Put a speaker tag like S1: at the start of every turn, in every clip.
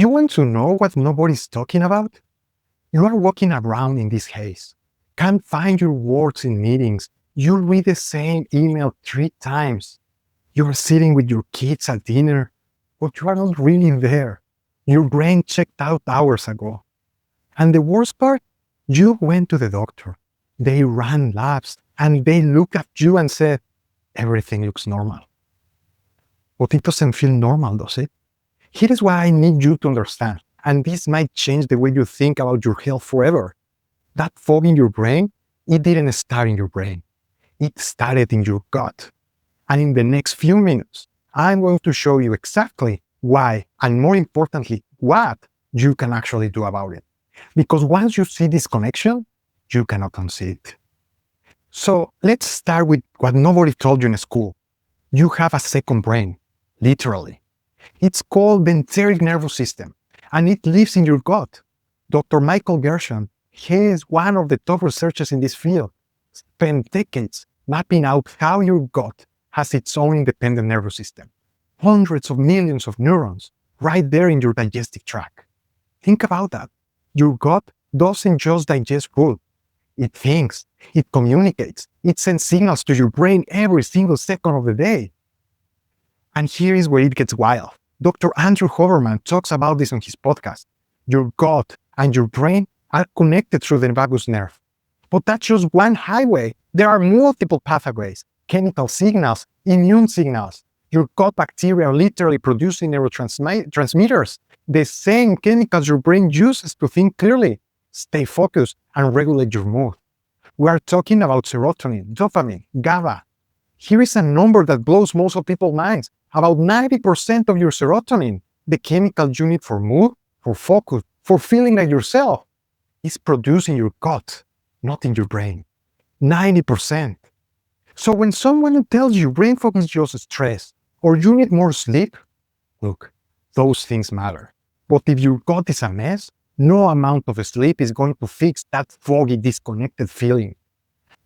S1: You want to know what nobody's talking about? You are walking around in this haze, can't find your words in meetings, you read the same email 3 times. You're sitting with your kids at dinner, but you are not really there. Your brain checked out hours ago. And the worst part, you went to the doctor. They ran labs and they looked at you and said, everything looks normal. But it doesn't feel normal, does it? Here is what I need you to understand, and this might change the way you think about your health forever. That fog in your brain, it didn't start in your brain. It started in your gut. And in the next few minutes, I'm going to show you exactly why, and more importantly, what you can actually do about it. Because once you see this connection, you cannot unsee it. So let's start with what nobody told you in school. You have a second brain, literally. It's called the enteric nervous system, and it lives in your gut. Dr. Michael Gershon, he is one of the top researchers in this field, spent decades mapping out how your gut has its own independent nervous system. Hundreds of millions of neurons right there in your digestive tract. Think about that. Your gut doesn't just digest food. It thinks, it communicates, it sends signals to your brain every single second of the day. And here is where it gets wild. Dr. Andrew Huberman talks about this on his podcast. Your gut and your brain are connected through the vagus nerve. But that's just one highway. There are multiple pathways, chemical signals, immune signals. Your gut bacteria are literally producing neurotransmitters, the same chemicals your brain uses to think clearly, stay focused, and regulate your mood. We are talking about serotonin, dopamine, GABA. Here is a number that blows most of people's minds. About 90% of your serotonin, the chemical you need for mood, for focus, for feeling like yourself, is produced in your gut, not in your brain. 90%. So when someone tells you brain fog is just stress, or you need more sleep, look, those things matter. But if your gut is a mess, no amount of sleep is going to fix that foggy, disconnected feeling.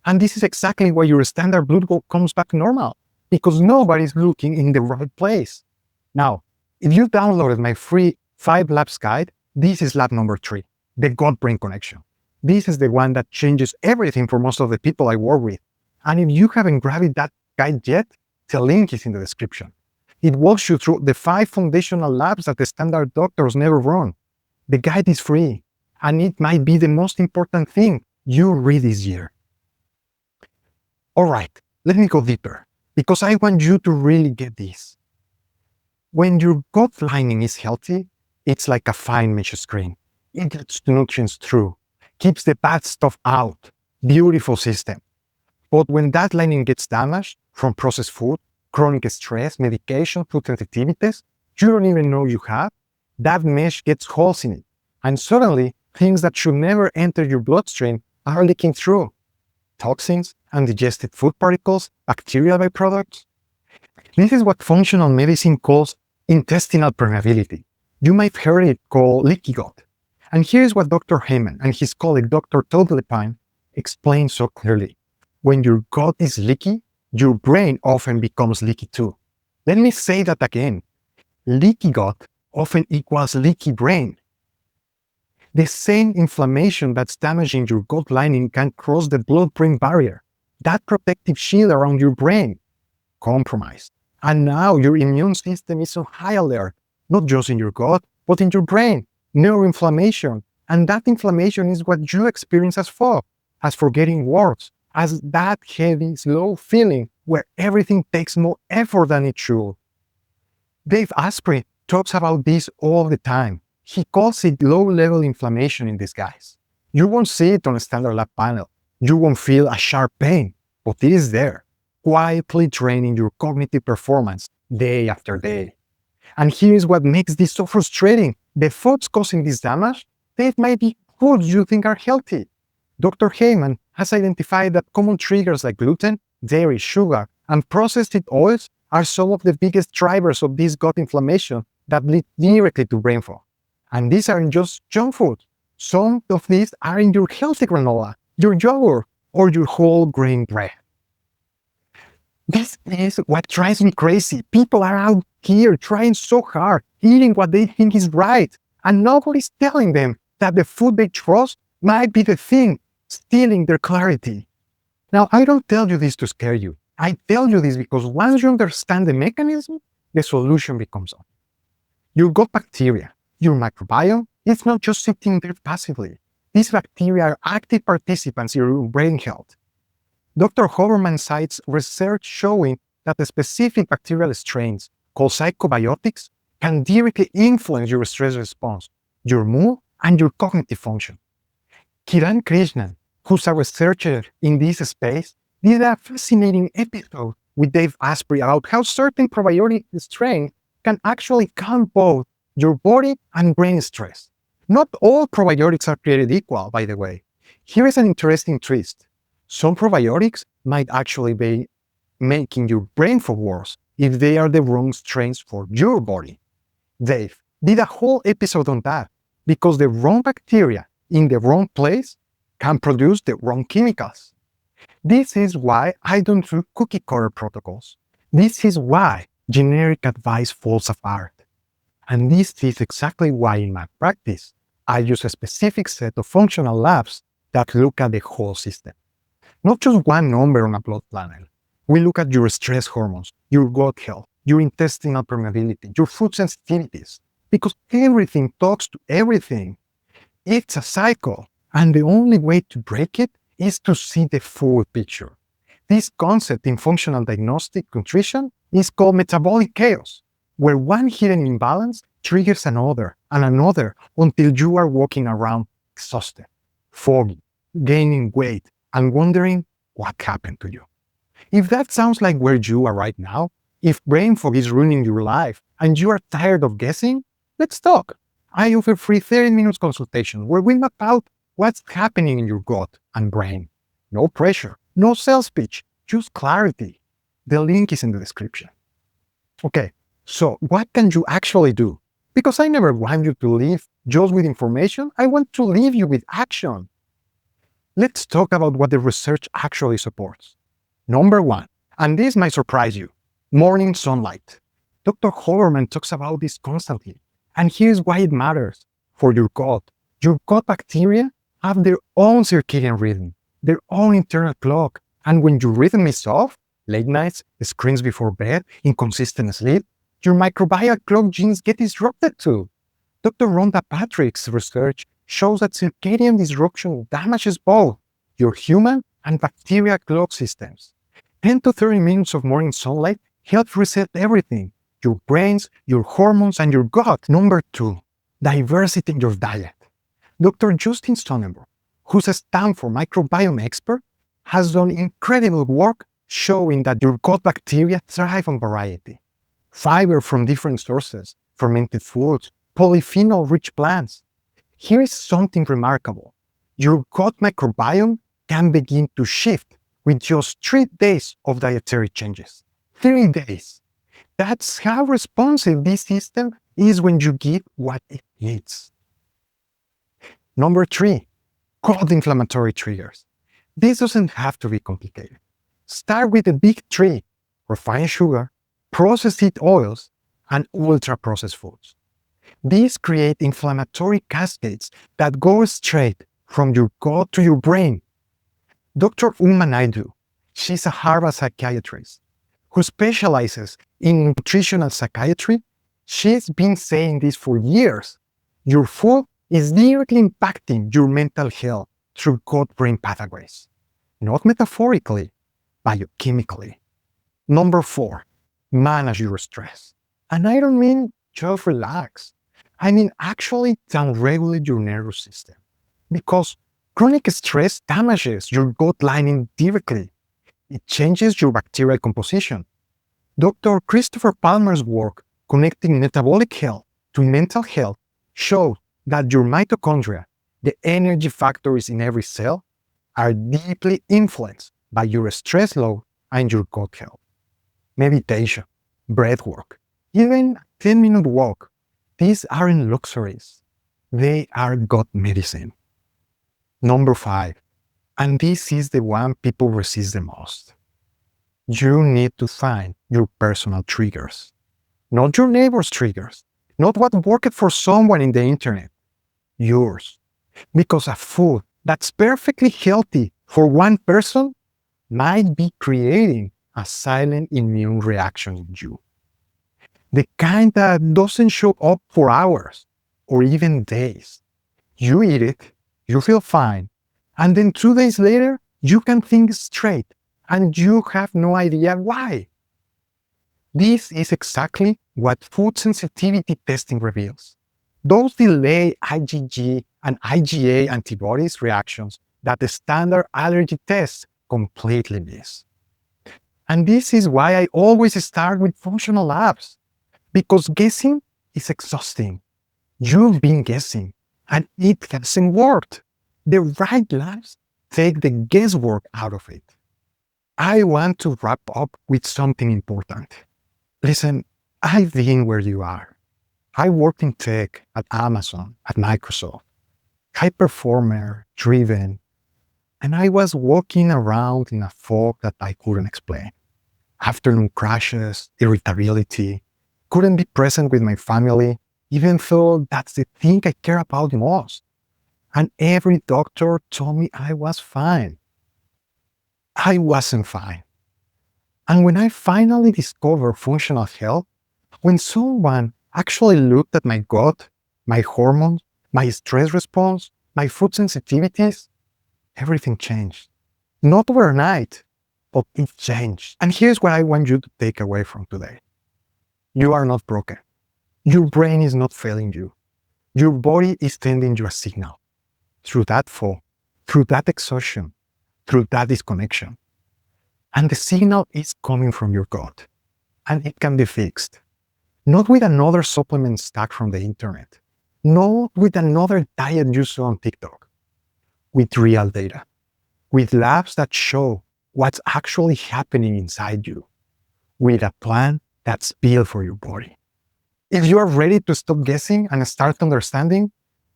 S1: And this is exactly why your standard blood work comes back normal, because nobody's looking in the right place. Now, if you downloaded my free 5 labs guide, this is lab number 3, the gut-brain connection. This is the one that changes everything for most of the people I work with. And if you haven't grabbed that guide yet, the link is in the description. It walks you through the 5 foundational labs that the standard doctors never run. The guide is free, and it might be the most important thing you read this year. All right, let me go deeper, because I want you to really get this. When your gut lining is healthy, it's like a fine mesh screen. It gets the nutrients through, keeps the bad stuff out. Beautiful system. But when that lining gets damaged from processed food, chronic stress, medication, food sensitivities you don't even know you have, that mesh gets holes in it. And suddenly, things that should never enter your bloodstream are leaking through. Toxins, undigested food particles, bacterial byproducts. This is what functional medicine calls intestinal permeability. You might have heard it called leaky gut. And here's what Dr. Hyman and his colleague Dr. Todd Lepine explain so clearly. When your gut is leaky, your brain often becomes leaky too. Let me say that again. Leaky gut often equals leaky brain. The same inflammation that's damaging your gut lining can cross the blood-brain barrier, that protective shield around your brain, compromised. And now your immune system is on high alert, not just in your gut, but in your brain, neuroinflammation. And that inflammation is what you experience as fog, as forgetting words, as that heavy, slow feeling where everything takes more effort than it should. Dave Asprey talks about this all the time. He calls it low-level inflammation in disguise. You won't see it on a standard lab panel. You won't feel a sharp pain, but it is there, quietly draining your cognitive performance day after day. And here's what makes this so frustrating. The foods causing this damage, they might be foods you think are healthy. Dr. Hyman has identified that common triggers like gluten, dairy, sugar, and processed oils are some of the biggest drivers of this gut inflammation that lead directly to brain fog. And these aren't just junk food. Some of these are in your healthy granola, your yogurt, or your whole grain bread. This is what drives me crazy. People are out here trying so hard, eating what they think is right, And nobody's telling them that the food they trust might be the thing stealing their clarity. Now, I don't tell you this to scare you. I tell you this because once you understand the mechanism, the solution becomes obvious. Your gut bacteria, your microbiome, it's not just sitting there passively. These bacteria are active participants in your brain health. Dr. Huberman cites research showing that the specific bacterial strains called psychobiotics can directly influence your stress response, your mood, and your cognitive function. Kiran Krishnan, who's a researcher in this space, did a fascinating episode with Dave Asprey about how certain probiotic strains can actually calm both your body and brain stress. Not all probiotics are created equal, by the way. Here is an interesting twist. Some probiotics might actually be making your brain fog worse if they are the wrong strains for your body. Dave did a whole episode on that because the wrong bacteria in the wrong place can produce the wrong chemicals. This is why I don't do cookie cutter protocols. This is why generic advice falls apart. And this is exactly why in my practice, I use a specific set of functional labs that look at the whole system. Not just one number on a blood panel. We look at your stress hormones, your gut health, your intestinal permeability, your food sensitivities, because everything talks to everything. It's a cycle, and the only way to break it is to see the full picture. This concept in functional diagnostic nutrition is called metabolic chaos, where one hidden imbalance triggers another and another until you are walking around exhausted, foggy, gaining weight, and wondering what happened to you. If that sounds like where you are right now, if brain fog is ruining your life and you are tired of guessing, let's talk. I offer free 30-minute consultation where we map out what's happening in your gut and brain. No pressure, no sales pitch, just clarity. The link is in the description. Okay, so what can you actually do? Because I never want you to leave just with information, I want to leave you with action. Let's talk about what the research actually supports. Number one, and this might surprise you, morning sunlight. Dr. Huberman talks about this constantly, and here's why it matters. For your gut bacteria have their own circadian rhythm, their own internal clock, and when your rhythm is off, late nights, screens before bed, inconsistent sleep, your microbiome clock genes get disrupted too. Dr. Rhonda Patrick's research shows that circadian disruption damages both your human and bacterial clock systems. 10 to 30 minutes of morning sunlight helps reset everything, your brains, your hormones, and your gut. Number two, diversity in your diet. Dr. Justin Sonnenberg, who's a Stanford microbiome expert, has done incredible work showing that your gut bacteria thrive on variety. Fiber from different sources, fermented foods, polyphenol-rich plants. Here is something remarkable. Your gut microbiome can begin to shift with just 3 days of dietary changes. 3 days. That's how responsive this system is when you give what it needs. Number 3, gut inflammatory triggers. This doesn't have to be complicated. Start with the big 3, refined sugar, processed oils, and ultra-processed foods. These create inflammatory cascades that go straight from your gut to your brain. Dr. Uma Naidoo, she's a Harvard psychiatrist who specializes in nutritional psychiatry. She's been saying this for years. Your food is directly impacting your mental health through gut-brain pathways, not metaphorically, biochemically. Number 4, manage your stress. And I don't mean just relax. I mean actually downregulate your nervous system. Because chronic stress damages your gut lining directly. It changes your bacterial composition. Dr. Christopher Palmer's work connecting metabolic health to mental health showed that your mitochondria, the energy factories in every cell, are deeply influenced by your stress load and your gut health. Meditation, breath work, even a 10-minute walk, these aren't luxuries. They are gut medicine. Number 5, and this is the one people resist the most. You need to find your personal triggers, not your neighbor's triggers. Not what worked for someone in the internet, yours. Because a food that's perfectly healthy for one person might be creating a silent immune reaction in you. The kind that doesn't show up for hours or even days. You eat it, you feel fine, and then 2 days later, you can think straight and you have no idea why. This is exactly what food sensitivity testing reveals. Those delay IgG and IgA antibodies reactions that the standard allergy tests completely miss. And this is why I always start with functional labs, because guessing is exhausting. You've been guessing, and it hasn't worked. The right labs take the guesswork out of it. I want to wrap up with something important. Listen, I've been where you are. I worked in tech at Amazon, at Microsoft, high performer, driven, and I was walking around in a fog that I couldn't explain. Afternoon crashes, irritability, couldn't be present with my family, even though that's the thing I care about the most. And every doctor told me I was fine. I wasn't fine. And when I finally discovered functional health, when someone actually looked at my gut, my hormones, my stress response, my food sensitivities, everything changed. Not overnight, but it changed. And here's what I want you to take away from today. You are not broken. Your brain is not failing you. Your body is sending you a signal through that fall, through that exhaustion, through that disconnection. And the signal is coming from your gut, and it can be fixed. Not with another supplement stack from the internet, not with another diet you saw on TikTok, with real data, with labs that show what's actually happening inside you, with a plan that's built for your body. If you are ready to stop guessing and start understanding,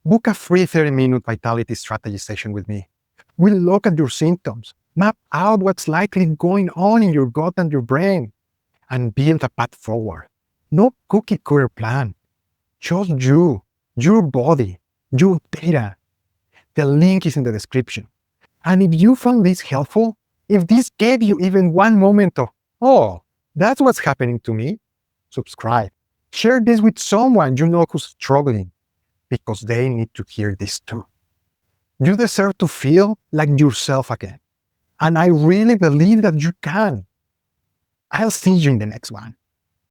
S1: book a free 30-minute vitality strategy session with me. We'll look at your symptoms, map out what's likely going on in your gut and your brain, and build a path forward. No cookie cutter plan, just you, your body, your data. The link is in the description. And if you found this helpful, if this gave you even one moment of, oh, that's what's happening to me, subscribe. Share this with someone you know who's struggling, because they need to hear this too. You deserve to feel like yourself again. And I really believe that you can. I'll see you in the next one.